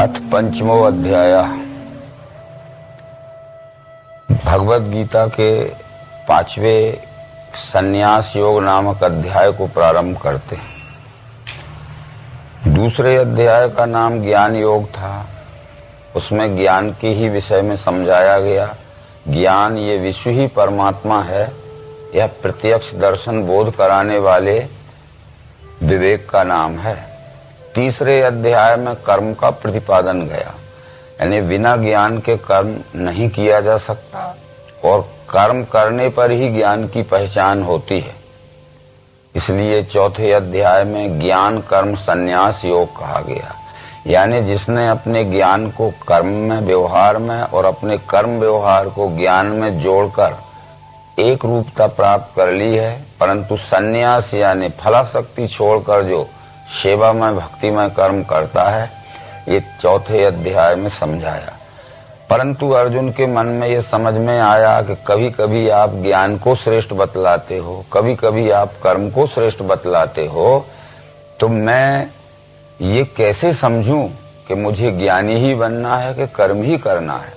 अथ पंचमो अध्याय। भगवद गीता के 5वें संन्यास योग नामक अध्याय को प्रारंभ करते हैं। दूसरे अध्याय का नाम ज्ञान योग था। उसमें ज्ञान के ही विषय में समझाया गया। ज्ञान ये विश्व ही परमात्मा है, यह प्रत्यक्ष दर्शन बोध कराने वाले विवेक का नाम है। तीसरे अध्याय में कर्म का प्रतिपादन गया, यानी बिना ज्ञान के कर्म नहीं किया जा सकता और कर्म करने पर ही ज्ञान की पहचान होती है। इसलिए चौथे अध्याय में ज्ञान कर्म संन्यास योग कहा गया, यानी जिसने अपने ज्ञान को कर्म में व्यवहार में और अपने कर्म व्यवहार को ज्ञान में जोड़कर एक रूपता प्राप्त कर ली है, परंतु संन्यास यानी फलाशक्ति छोड़कर जो सेवा में भक्ति में कर्म करता है, ये चौथे अध्याय में समझाया। परंतु अर्जुन के मन में ये समझ में आया कि कभी कभी आप ज्ञान को श्रेष्ठ बतलाते हो, कभी कभी आप कर्म को श्रेष्ठ बतलाते हो, तो मैं ये कैसे समझूं कि मुझे ज्ञानी ही बनना है कि कर्म ही करना है।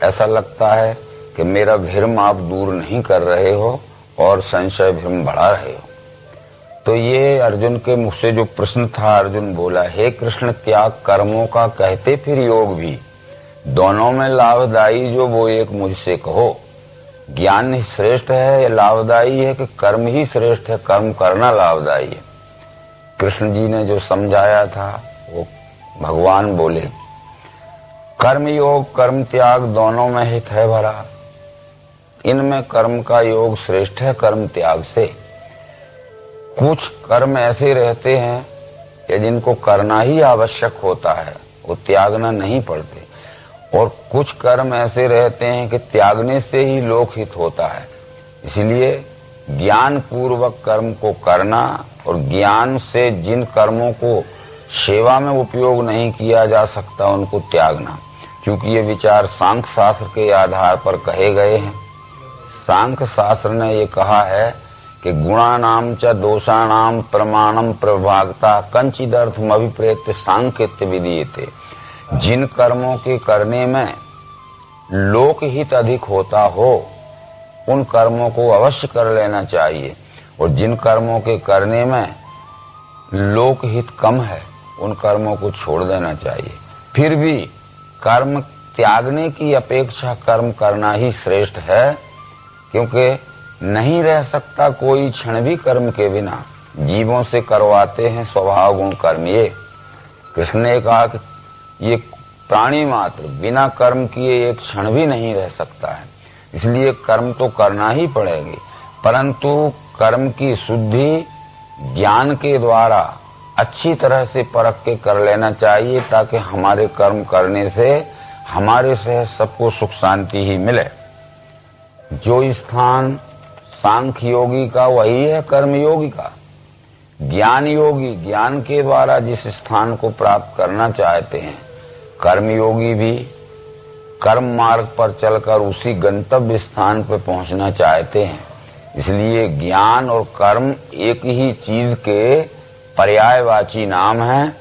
ऐसा लगता है कि मेरा भ्रम आप दूर नहीं कर रहे हो और संशय भ्रम बढ़ा रहे हो। तो ये अर्जुन के मुख से जो प्रश्न था, अर्जुन बोला, हे कृष्ण, त्याग कर्मों का कहते फिर योग भी, दोनों में लाभदायी जो वो एक मुझसे कहो। ज्ञान ही श्रेष्ठ है या लाभदायी है कि कर्म ही श्रेष्ठ है, कर्म करना लाभदायी है। कृष्ण जी ने जो समझाया था वो भगवान बोले, कर्म योग कर्म त्याग दोनों में हित है भला। इनमें कर्म का योग श्रेष्ठ है कर्म त्याग से। कुछ कर्म ऐसे रहते हैं कि जिनको करना ही आवश्यक होता है, वो त्यागना नहीं पड़ते, और कुछ कर्म ऐसे रहते हैं कि त्यागने से ही लोकहित होता है। इसलिए ज्ञान पूर्वक कर्म को करना और ज्ञान से जिन कर्मों को सेवा में उपयोग नहीं किया जा सकता उनको त्यागना, क्योंकि ये विचार सांख्य शास्त्र के आधार पर कहे गए हैं। सांख्य शास्त्र ने ये कहा है कि गुणानाम च दोषाणाम प्रमाणम प्रभागता कंचिदर्थम अभिप्रेत्य सांख्यत्य विधीयते। जिन कर्मों के करने में लोकहित अधिक होता हो उन कर्मों को अवश्य कर लेना चाहिए, और जिन कर्मों के करने में लोकहित कम है उन कर्मों को छोड़ देना चाहिए। फिर भी कर्म त्यागने की अपेक्षा कर्म करना ही श्रेष्ठ है, क्योंकि नहीं रह सकता कोई क्षण भी कर्म के बिना। जीवों से करवाते हैं स्वभाव गुण कर्म। ये कृष्ण ने कहा कि ये प्राणी मात्र बिना कर्म किए एक क्षण भी नहीं रह सकता है, इसलिए कर्म तो करना ही पड़ेगी, परंतु कर्म की शुद्धि ज्ञान के द्वारा अच्छी तरह से परख के कर लेना चाहिए, ताकि हमारे कर्म करने से हमारे से सबको सुख शांति ही मिले। जो स्थान सांख्य योगी का वही है कर्म योगी का। ज्ञान योगी ज्ञान के द्वारा जिस स्थान को प्राप्त करना चाहते हैं, कर्म योगी भी कर्म मार्ग पर चलकर उसी गंतव्य स्थान पर पहुंचना चाहते हैं। इसलिए ज्ञान और कर्म एक ही चीज के पर्यायवाची नाम है।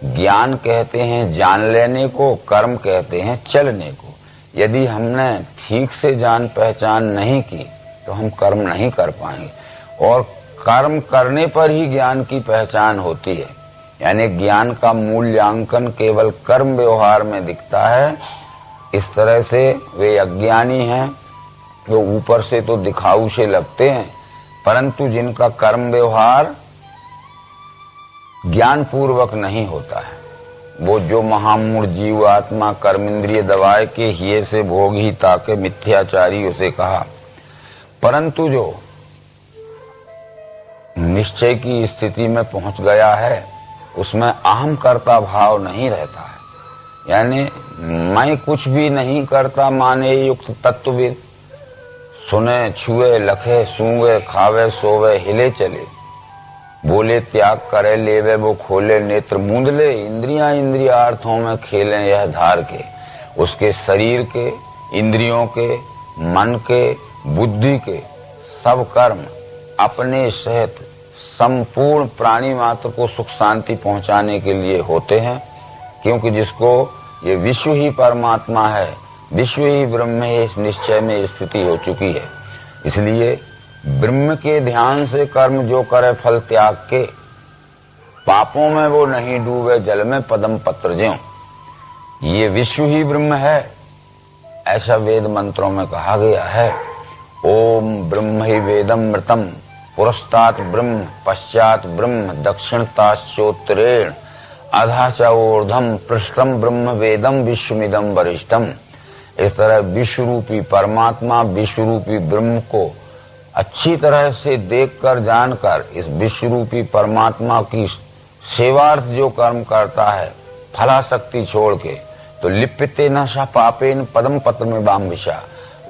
ज्ञान कहते हैं जान लेने को, कर्म कहते हैं चलने को। यदि हमने ठीक से जान पहचान नहीं की तो हम कर्म नहीं कर पाएंगे, और कर्म करने पर ही ज्ञान की पहचान होती है। यानी ज्ञान का मूल्यांकन केवल कर्म व्यवहार में दिखता है। इस तरह से वे अज्ञानी हैं जो ऊपर से तो दिखाऊ से लगते हैं, परंतु जिनका कर्म व्यवहार ज्ञान पूर्वक नहीं होता है, वो जो महामूढ़ जीव आत्मा कर्मेंद्रिय दबाए के हिये से भोग ही ताके मिथ्याचारी उसे कहा। परंतु जो निश्चय की स्थिति में पहुंच गया है उसमें अहम कर्ता भाव नहीं रहता है, यानी मैं कुछ भी नहीं करता माने युक्त तत्वविद। सुने छुए लखे सूंगे खावे सोवे हिले चले, बोले त्याग करे लेवे वो खोले नेत्र मूंद ले। इंद्रियां इंद्रियार्थों में खेलें यह धार के, उसके शरीर के, इंद्रियों के, मन के, बुद्धि के सब कर्म अपने सहित संपूर्ण प्राणी मात्र को सुख शांति पहुंचाने के लिए होते हैं, क्योंकि जिसको ये विश्व ही परमात्मा है, विश्व ही ब्रह्म है, इस निश्चय में स्थिति हो चुकी है। इसलिए ब्रह्म के ध्यान से कर्म जो करे फल त्याग के, पापों में वो नहीं डूबे जल में पदम पत्र ज्यों। ये विश्व ही ब्रह्म है, ऐसा वेद मंत्रों में कहा गया है। ओम ब्रह्म ही वेदम मृतम, पुरस्तात् ब्रह्म पश्चात ब्रह्म दक्षिणताश्चोत्तरेण अधा च ऊर्ध्वम पृष्ठम ब्रह्म वेदम विश्वमिदम वरिष्ठम। इस तरह विश्व रूपी परमात्मा, विश्व रूपी ब्रह्म को अच्छी तरह से देखकर जानकर इस विश्व रूपी परमात्मा की सेवार्थ जो कर्म करता है फलाशक्ति छोड़ के, तो लिप्यते न सा पापेन पदम पत्र में बाम विषा,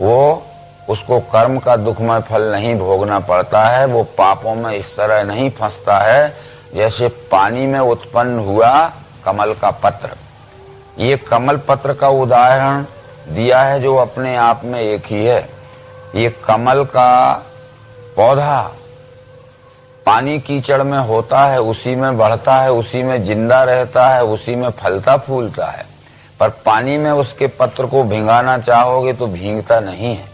वो उसको कर्म का दुखमय फल नहीं भोगना पड़ता है। वो पापों में इस तरह नहीं फंसता है जैसे पानी में उत्पन्न हुआ कमल का पत्र। ये कमल पत्र का उदाहरण दिया है जो अपने आप में एक ही है। ये कमल का पौधा पानी कीचड़ में होता है, उसी में बढ़ता है, उसी में जिंदा रहता है, उसी में फलता फूलता है। पर पानी में उसके पत्र को भिंगाना चाहोगे तो भींगता नहीं है।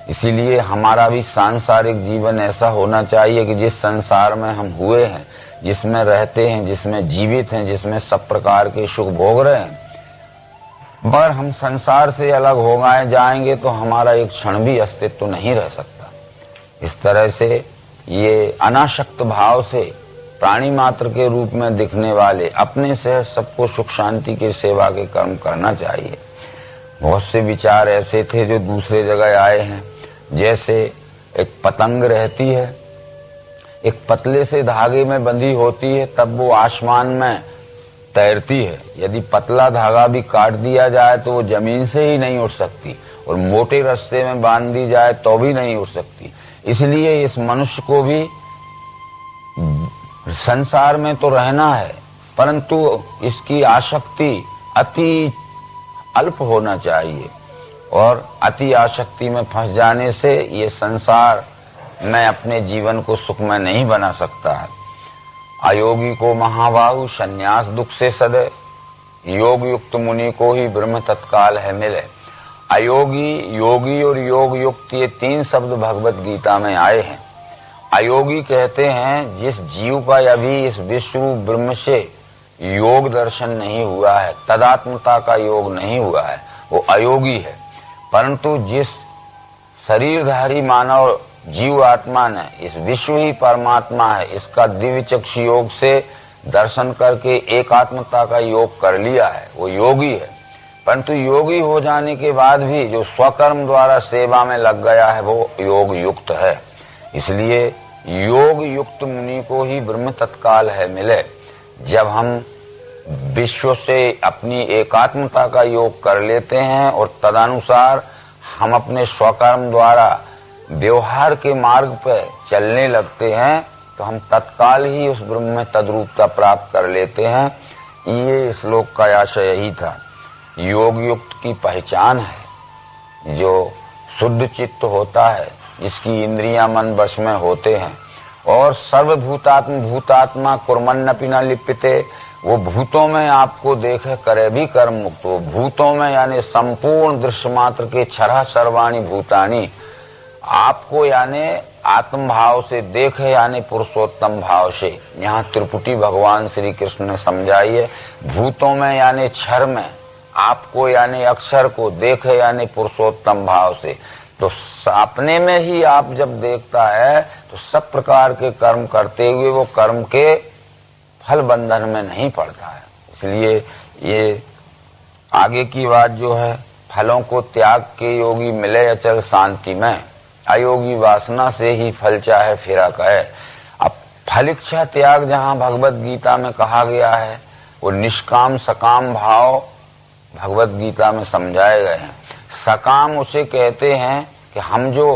इसीलिए हमारा भी सांसारिक जीवन ऐसा होना चाहिए कि जिस संसार में हम हुए हैं, जिसमें रहते हैं, जिसमें जीवित हैं, जिसमें सब प्रकार के सुख भोग रहे हैं, मगर हम संसार से अलग हो गए जाएंगे तो हमारा एक क्षण भी अस्तित्व नहीं रह सकता। इस तरह से ये अनासक्त भाव से प्राणी मात्र के रूप में दिखने वाले अपने से सबको सुख शांति की सेवा के कर्म करना चाहिए। बहुत से विचार ऐसे थे जो दूसरे जगह आए हैं। जैसे एक पतंग रहती है, एक पतले से धागे में बंधी होती है, तब वो आसमान में तैरती है। यदि पतला धागा भी काट दिया जाए तो वो जमीन से ही नहीं उठ सकती, और मोटे रास्ते में बांध दी जाए तो भी नहीं उठ सकती। इसलिए इस मनुष्य को भी संसार में तो रहना है, परंतु इसकी आसक्ति अति अल्प होना चाहिए, और अति आसक्ति में फंस जाने से ये संसार में अपने जीवन को सुखमय नहीं बना सकता है। अयोगी को महाबाहु संन्यास दुख से सदे, योग युक्त मुनि को ही ब्रह्म तत्काल है मिले। अयोगी, योगी और योग युक्त, ये तीन शब्द भगवत गीता में आए हैं। अयोगी कहते हैं जिस जीव का अभी इस विश्व ब्रह्म से योग दर्शन नहीं हुआ है, तदात्मता का योग नहीं हुआ है, वो अयोगी है। परंतु जिस शरीरधारी मानव जीव आत्मा ने इस विश्व ही परमात्मा है, इसका दिव्य चक्षु योग से दर्शन करके एकात्मता का योग कर लिया है, वो योगी है। परंतु योगी हो जाने के बाद भी जो स्वकर्म द्वारा सेवा में लग गया है वो योग युक्त है। इसलिए योग युक्त मुनि को ही ब्रह्म तत्काल है मिले। जब हम विश्व से अपनी एकात्मता का योग कर लेते हैं और तदनुसार हम अपने स्वकर्म द्वारा व्यवहार के मार्ग पर चलने लगते हैं तो हम तत्काल ही उस ब्रह्म में तद्रूपता प्राप्त कर लेते हैं। ये श्लोक का आशय यही था। योग युक्त की पहचान है जो शुद्ध चित्त होता है, जिसकी इंद्रियां मन वश में होते हैं, और भूतात्मा कुर्मन्नपि न लिप्यते, वो भूतों में आपको देखे करे भी कर्म मुक्त। वो भूतों में यानी संपूर्ण दृश्य मात्र के छरा सर्वाणी भूतानी आपको यानी आत्म भाव से देखे, यानी पुरुषोत्तम भाव से। यहाँ त्रिपुटी भगवान श्री कृष्ण ने समझाई है। भूतों में यानी क्षर में आपको यानी अक्षर को देखे, यानी पुरुषोत्तम भाव से। तो अपने में ही आप जब देखता है तो सब प्रकार के कर्म करते हुए वो कर्म के फल बंधन में नहीं पड़ता है। इसलिए ये आगे की बात जो है, फलों को त्याग के योगी मिले अचल शांति में, अयोगी वासना से ही फल चाहे फिरा कहे। अब फल इच्छा त्याग जहाँ भगवत गीता में कहा गया है, वो निष्काम सकाम भाव भगवत गीता में समझाए गए हैं। सकाम उसे कहते हैं कि हम जो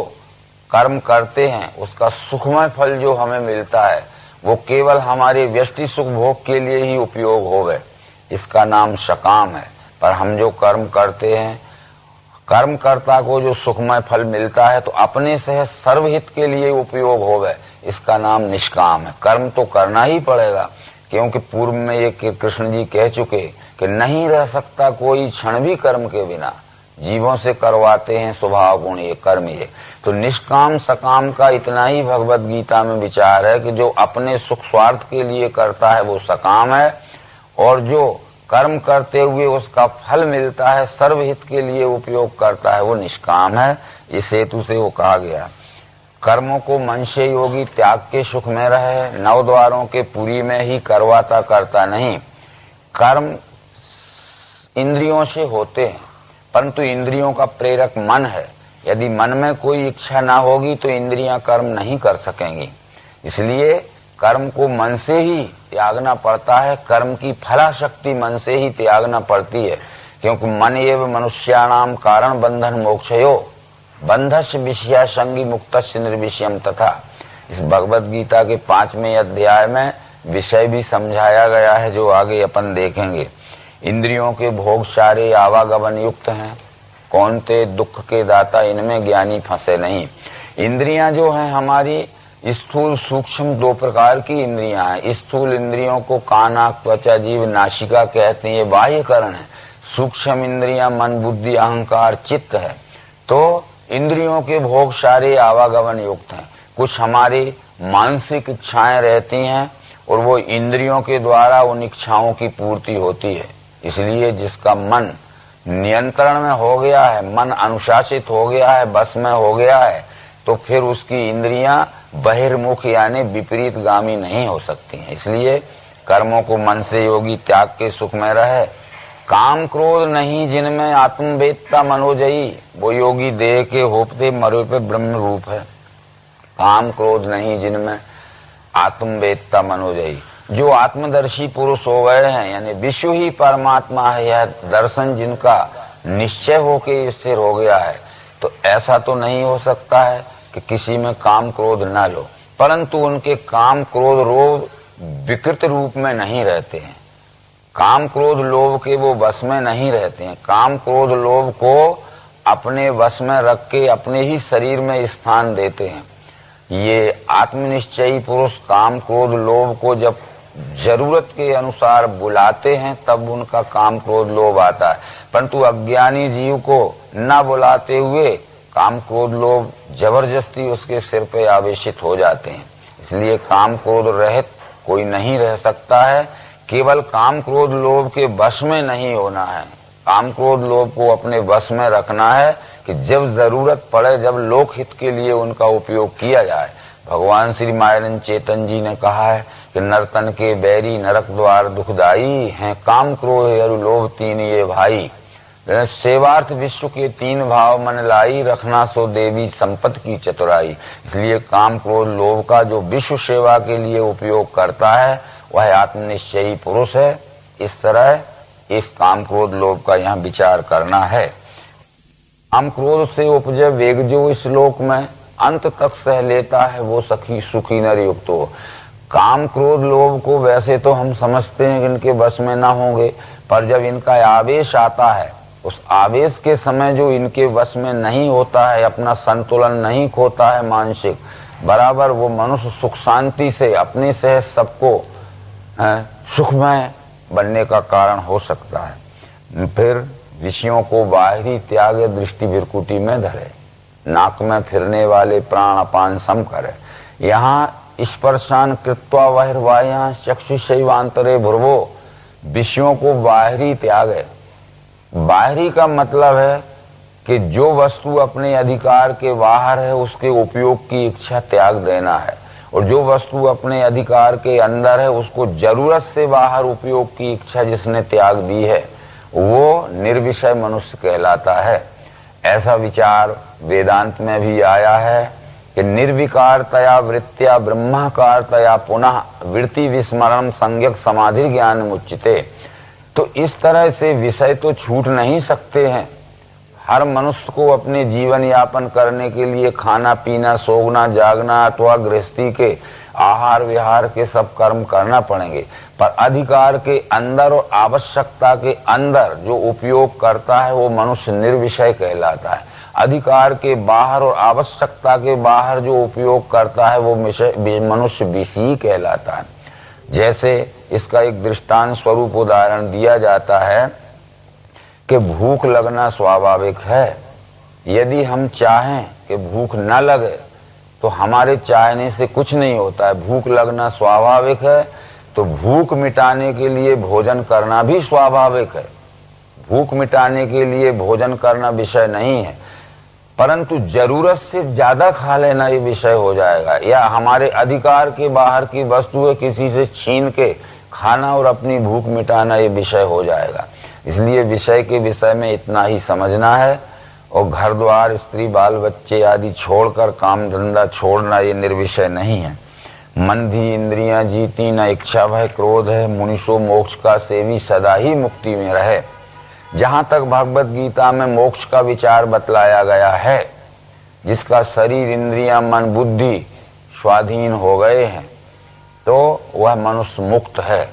कर्म करते हैं उसका सुखमय फल जो हमें मिलता है वो केवल हमारे व्यष्टि सुख भोग के लिए ही उपयोग होवे, इसका नाम सकाम है। पर हम जो कर्म करते हैं, कर्मकर्ता को जो सुखमय फल मिलता है तो अपने से सर्वहित के लिए उपयोग होवे, इसका नाम निष्काम है। कर्म तो करना ही पड़ेगा, क्योंकि पूर्व में ये कृष्ण जी कह चुके कि नहीं रह सकता कोई क्षण भी कर्म के बिना, जीवों से करवाते हैं स्वभाव गुण ये कर्म ये। तो निष्काम सकाम का इतना ही भगवत गीता में विचार है कि जो अपने सुख स्वार्थ के लिए करता है वो सकाम है, और जो कर्म करते हुए उसका फल मिलता है, सर्वहित के लिए उपयोग करता है, वो निष्काम है। इस हेतु से वो कहा गया कर्मों को मन से योगी त्याग के सुख में रहे, नौ द्वारों के पुरी में ही करवाता करता नहीं। कर्म इंद्रियों से होते हैं, परंतु इंद्रियों का प्रेरक मन है। यदि मन में कोई इच्छा ना होगी तो इंद्रियां कर्म नहीं कर सकेंगी। इसलिए कर्म को मन से ही त्यागना पड़ता है, कर्म की फलाशक्ति मन से ही त्यागना पड़ती है, क्योंकि मन एव मनुष्याणाम कारण बंधन मोक्षयो बंधस्य विषया संगी मुक्तस्य निर्विषयम तथा। इस भगवत गीता के 5वें अध्याय में विषय भी समझाया गया है, जो आगे अपन देखेंगे। इंद्रियों के भोग सारे आवागमन युक्त हैं, कौन ते दुख के दाता, इनमें ज्ञानी फंसे नहीं। इंद्रियां जो हैं हमारी स्थूल सूक्ष्म दो प्रकार की इंद्रियां हैं। स्थूल इंद्रियों को कान आंख त्वचा जीभ नासिका कहते हैं, ये बाह्यकरण है। सूक्ष्म इंद्रियां मन बुद्धि अहंकार चित्त है। तो इंद्रियों के भोग सारे आवागमन युक्त हैं। कुछ हमारी मानसिक इच्छाएं रहती हैं और वो इंद्रियों के द्वारा उन इच्छाओं की पूर्ति होती है। इसलिए जिसका मन नियंत्रण में हो गया है, मन अनुशासित हो गया है, बस में हो गया है, तो फिर उसकी इंद्रियां बहिर्मुख यानी विपरीत गामी नहीं हो सकती हैं। इसलिए कर्मों को मन से योगी त्याग के सुख में रहे। काम क्रोध नहीं जिनमें आत्मवेदता मनोजयी, वो योगी देह के होपते मरे पे ब्रह्म रूप है। काम क्रोध नहीं जिनमें आत्मवेदता मनोजयी, जो आत्मदर्शी पुरुष हो गए हैं, यानी विश्व ही परमात्मा है, यह दर्शन जिनका निश्चय होके स्थिर हो गया है। तो ऐसा तो नहीं हो सकता है कि किसी में काम क्रोध न लो, परंतु उनके काम क्रोध लोभ विकृत रूप में नहीं रहते हैं। काम क्रोध लोभ के वो वश में नहीं रहते हैं। काम क्रोध लोभ को अपने वश में रख के अपने ही शरीर में स्थान देते हैं। ये आत्मनिश्चयी पुरुष काम क्रोध लोभ को जब जरूरत के अनुसार बुलाते हैं तब उनका काम क्रोध लोभ आता है, परंतु अज्ञानी जीव को न बुलाते हुए काम क्रोध लोभ जबरदस्ती उसके सिर पे आवेशित हो जाते हैं। इसलिए काम क्रोध रहित कोई नहीं रह सकता है। केवल काम क्रोध लोभ के वश में नहीं होना है, काम क्रोध लोभ को अपने वश में रखना है कि जब जरूरत पड़े, जब लोक हित के लिए उनका उपयोग किया जाए। भगवान श्री मायरन चेतन जी ने कहा है कि नर्तन के बैरी नरक द्वार दुखदाई हैं, काम क्रोध अरु लोभ तीन ये भाई। सेवार्थ विश्व के तीन भाव मन लाई, रखना सो देवी संपत्ति की चतुराई। इसलिए काम क्रोध लोभ का जो विश्व सेवा के लिए उपयोग करता है वह आत्मनिश्चयी पुरुष है। इस तरह इस काम क्रोध लोभ का यहाँ विचार करना है। काम क्रोध से उपजे वेग जो इस लोक में अंत तक सह लेता है, वो सखी सुखी नर युक्त हो। काम क्रोध लोभ को वैसे तो हम समझते हैं कि इनके बस में ना होंगे, पर जब इनका आवेश आता है, उस आवेश के समय जो इनके वश में नहीं होता है, अपना संतुलन नहीं खोता है मानसिक, बराबर वो मनुष्य सुख शांति से अपने से सबको सुखमय बनने का कारण हो सकता है। फिर विषयों को बाहरी त्याग दृष्टि विरकुटी में धरे, नाक में फिरने वाले प्राण अपान सम करे। यहाँ स्पर्शान कृत्वा बहिर्वाह्य चक्षुषैवांतरे भुर्वो, विषयों को बाहरी त्याग है। बाहरी का मतलब है कि जो वस्तु अपने अधिकार के बाहर है उसके उपयोग की इच्छा त्याग देना है, और जो वस्तु अपने अधिकार के अंदर है उसको जरूरत से बाहर उपयोग की इच्छा जिसने त्याग दी है वो निर्विषय मनुष्य कहलाता है। ऐसा विचार वेदांत में भी आया है कि निर्विकारतया वृत्त्या ब्रह्माकारतया पुनः वृत्ति विस्मरण संज्ञक समाधि ज्ञान मुच्यते। तो इस तरह से विषय तो छूट नहीं सकते हैं। हर मनुष्य को अपने जीवन यापन करने के लिए खाना पीना सोना जागना अथवा गृहस्थी के आहार विहार के सब कर्म करना पड़ेंगे, पर अधिकार के अंदर और आवश्यकता के अंदर जो उपयोग करता है वो मनुष्य निर्विषय कहलाता है। अधिकार के बाहर और आवश्यकता के बाहर जो उपयोग करता है वो मनुष्य विषयी कहलाता है। जैसे इसका एक दृष्टांत स्वरूप उदाहरण दिया जाता है कि भूख लगना स्वाभाविक है। यदि हम चाहें कि भूख न लगे तो हमारे चाहने से कुछ नहीं होता है। भूख लगना स्वाभाविक है, तो भूख मिटाने के लिए भोजन करना भी स्वाभाविक है। भूख मिटाने के लिए भोजन करना विषय नहीं है, परंतु जरूरत से ज्यादा खा लेना ये विषय हो जाएगा, या हमारे अधिकार के बाहर की वस्तुएं किसी से छीन के खाना और अपनी भूख मिटाना ये विषय हो जाएगा। इसलिए विषय के विषय में इतना ही समझना है, और घर द्वार, स्त्री, बाल बच्चे आदि छोड़कर काम धंधा छोड़ना ये निर्विषय नहीं है। मन धी इंद्रियां जीती, न इच्छा भय क्रोध है, मुनिषो मोक्ष का सेवी सदा ही मुक्ति में रहे। जहां तक भगवत गीता में मोक्ष का विचार बतलाया गया है, जिसका शरीर, इंद्रियां, मन, बुद्धि स्वाधीन हो गए हैं, तो वह मनुष्य मुक्त है।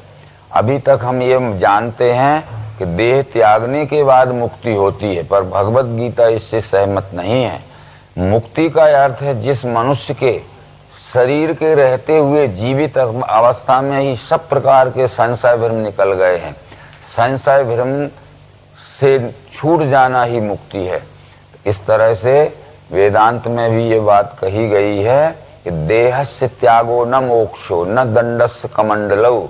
अभी तक हम ये जानते हैं कि देह त्यागने के बाद मुक्ति होती है, पर भगवत गीता इससे सहमत नहीं है। मुक्ति का अर्थ है जिस मनुष्य के शरीर के रहते हुए जीवित अवस्था में ही सब प्रकार के संशय भ्रम निकल गए हैं। संशय भ्रम से छूट जाना ही मुक्ति है। इस तरह से वेदांत में भी ये बात कही गई है कि देहस्य त्यागो न मोक्षो न दंडस्य कमंडलौ,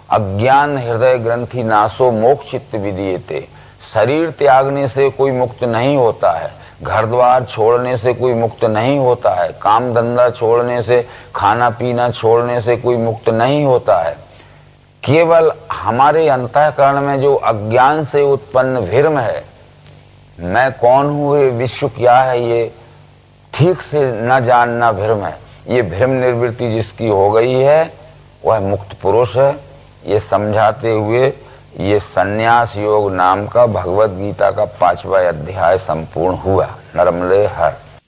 अज्ञान हृदय ग्रंथि नाशो मोक्षित विधीयते। शरीर त्यागने से कोई मुक्त नहीं होता है, घर द्वार छोड़ने से कोई मुक्त नहीं होता है, काम धंधा छोड़ने से, खाना पीना छोड़ने से कोई मुक्त नहीं होता है। केवल हमारे अंतःकरण में जो अज्ञान से उत्पन्न भ्रम है, मैं कौन हूँ, ये विश्व क्या है, ये ठीक से न जानना भ्रम है। ये भ्रम निवृत्ति जिसकी हो गई है वह मुक्त पुरुष है। ये समझाते हुए ये संन्यास योग नाम का भगवत गीता का 5वां अध्याय संपूर्ण हुआ। नर्मदे हर।